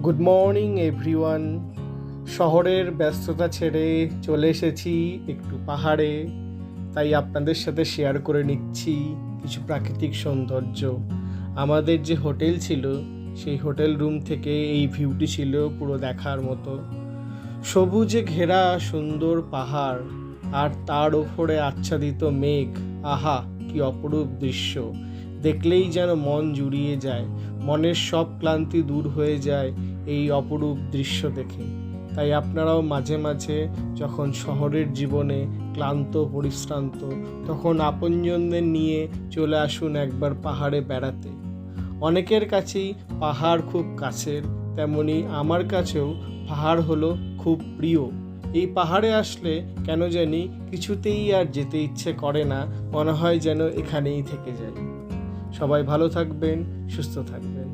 Good morning everyone. শহরের ব্যস্ততা ছেড়ে চলে এসেছি একটু পাহাড়ে, তাই আপনাদের সাথে শেয়ার করে নিচ্ছি কিছু প্রাকৃতিক সৌন্দর্য। আমাদের যে হোটেল ছিল সেই হোটেল রুম থেকে এই ভিউটি ছিল পুরো দেখার মতো। সবুজে ঘেরা সুন্দর পাহাড় আর তার ওপরে আচ্ছাদিত মেঘ, আহা কি অপরূপ দৃশ্য! দেখলেই যেন মন জুড়িয়ে যায়, মনের সব ক্লান্তি দূর হয়ে যায় এই অপরূপ দৃশ্য দেখে। তাই আপনারাও মাঝে মাঝে যখন শহরের জীবনে ক্লান্ত পরিশ্রান্ত, তখন আপনজনদের নিয়ে চলে আসুন একবার পাহাড়ে বেড়াতে। অনেকের কাছেই পাহাড় খুব কাছের, তেমনি আমার কাছেও পাহাড় হলো খুব প্রিয়। এই পাহাড়ে আসলে কেন জানি কিছুতেই আর যেতে ইচ্ছে করে না, মনে হয় যেন এখানেই থেকে যাই। সবাই ভালো থাকবেন, সুস্থ থাকবেন।